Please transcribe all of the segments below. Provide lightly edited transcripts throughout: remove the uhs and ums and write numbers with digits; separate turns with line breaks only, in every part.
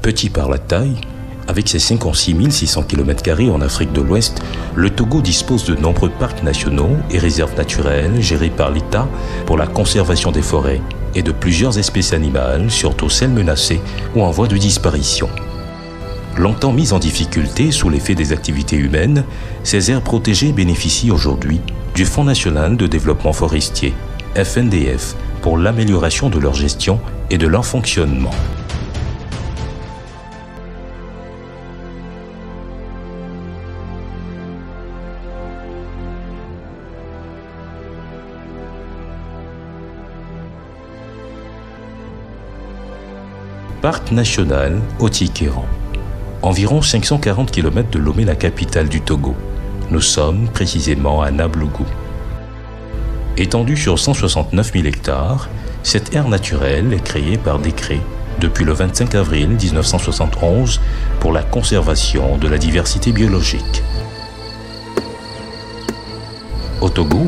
Petit par la taille, avec ses 56 600 km² en Afrique de l'Ouest, le Togo dispose de nombreux parcs nationaux et réserves naturelles gérées par l'État pour la conservation des forêts et de plusieurs espèces animales, surtout celles menacées ou en voie de disparition. Longtemps mises en difficulté sous l'effet des activités humaines, ces aires protégées bénéficient aujourd'hui du Fonds national de développement forestier, FNDF, pour l'amélioration de leur gestion et de leur fonctionnement. Parc national Haut-Ikéran. Environ 540 km de Lomé, la capitale du Togo. Nous sommes précisément à Nablougou. Étendue sur 169 000 hectares, cette aire naturelle est créée par décret depuis le 25 avril 1971 pour la conservation de la diversité biologique. Au Togo,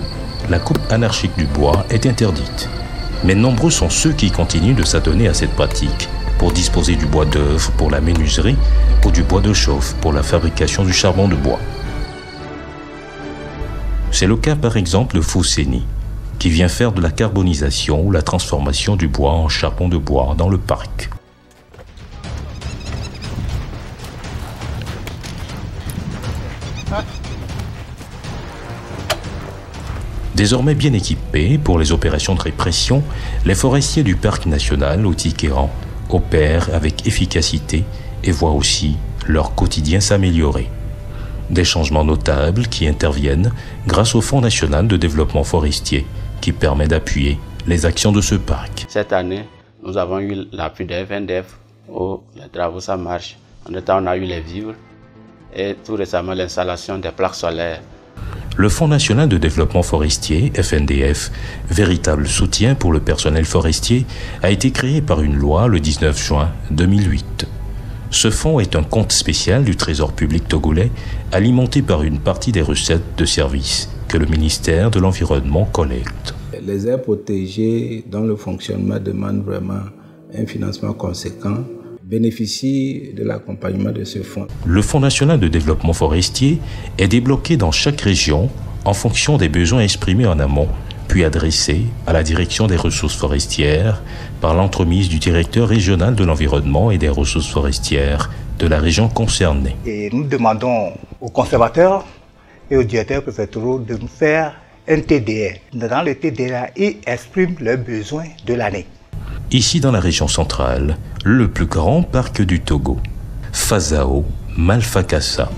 la coupe anarchique du bois est interdite, mais nombreux sont ceux qui continuent de s'adonner à cette pratique pour disposer du bois d'œuvre pour la menuiserie ou du bois de chauffe pour la fabrication du charbon de bois. C'est le cas par exemple de Fousseni, qui vient faire de la carbonisation ou la transformation du bois en charbon de bois dans le parc. Désormais bien équipés pour les opérations de répression, les forestiers du parc national Haut-Ikéran opèrent avec efficacité et voient aussi leur quotidien s'améliorer. Des changements notables qui interviennent grâce au Fonds national de développement forestier qui permet d'appuyer les actions de ce parc.
Cette année, nous avons eu l'appui de FNDF où les travaux ça marche. En même temps, on a eu les vivres et tout récemment l'installation des plaques solaires.
Le Fonds national de développement forestier, FNDF, véritable soutien pour le personnel forestier, a été créé par une loi le 19 juin 2008. Ce fonds est un compte spécial du Trésor public togolais, alimenté par une partie des recettes de services que le ministère de l'Environnement collecte.
Les aires protégées dont le fonctionnement demande vraiment un financement conséquent bénéficient de l'accompagnement de ce fonds.
Le Fonds national de développement forestier est débloqué dans chaque région en fonction des besoins exprimés en amont, puis adressé à la direction des ressources forestières par l'entremise du directeur régional de l'environnement et des ressources forestières de la région concernée.
Et nous demandons aux conservateurs et aux directeurs préfectoraux de nous faire un TDR. Dans le TDR, ils expriment leurs besoins de l'année.
Ici dans la région centrale, le plus grand parc du Togo, Fazao Malfakassa.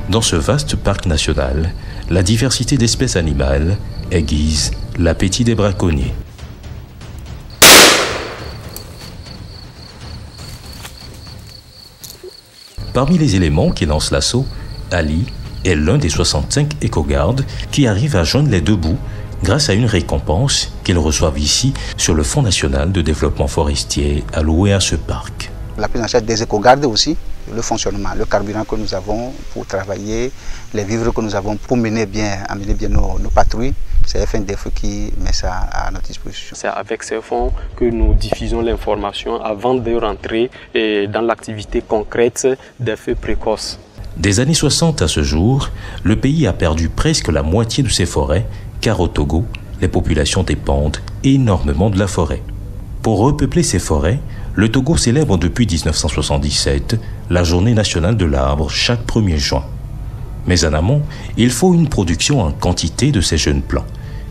Dans ce vaste parc national, la diversité d'espèces animales aiguise l'appétit des braconniers. Parmi les éléments qui lancent l'assaut, Ali est l'un des 65 éco-gardes qui arrivent à joindre les deux bouts grâce à une récompense qu'ils reçoivent ici sur le Fonds national de développement forestier alloué à ce parc.
La prise en charge des éco-gardes aussi, le fonctionnement, le carburant que nous avons pour travailler, les vivres que nous avons pour amener bien nos patrouilles, c'est FNDF qui met ça à notre disposition.
C'est avec ces fonds que nous diffusons l'information avant de rentrer dans l'activité concrète des feux précoces.
Des années 60 à ce jour, le pays a perdu presque la moitié de ses forêts car au Togo, les populations dépendent énormément de la forêt. Pour repeupler ces forêts, le Togo célèbre depuis 1977 la journée nationale de l'arbre chaque 1er juin. Mais en amont, il faut une production en quantité de ces jeunes plants.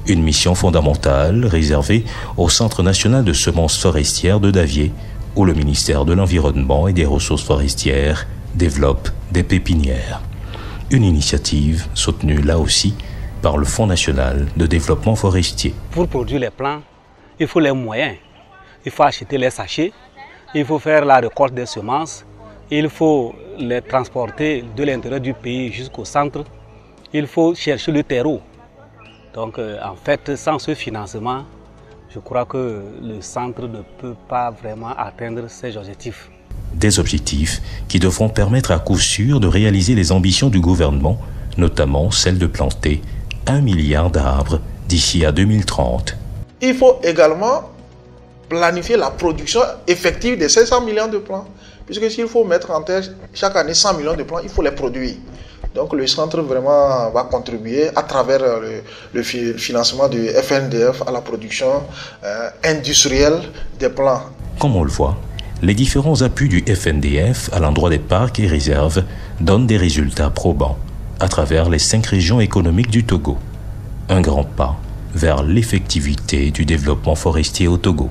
Une mission fondamentale réservée au Centre national de semences forestières de Davier, où le ministère de l'Environnement et des Ressources forestières développe des pépinières. Une initiative soutenue là aussi par le Fonds national de développement forestier.
Pour produire les plants, il faut les moyens. Il faut acheter les sachets, il faut faire la récolte des semences, il faut les transporter de l'intérieur du pays jusqu'au centre, il faut chercher le terreau. Donc en fait, sans ce financement, je crois que le centre ne peut pas vraiment atteindre ses objectifs.
Des objectifs qui devront permettre à coup sûr de réaliser les ambitions du gouvernement, notamment celle de planter 1 milliard d'arbres d'ici à 2030.
Il faut également planifier la production effective de ces 100 millions de plants. Puisque s'il faut mettre en terre chaque année 100 millions de plants, il faut les produire. Donc le centre vraiment va contribuer à travers le financement du FNDF à la production industrielle des plants.
Comme on le voit, les différents appuis du FNDF à l'endroit des parcs et réserves donnent des résultats probants à travers les 5 régions économiques du Togo. Un grand pas vers l'effectivité du développement forestier au Togo.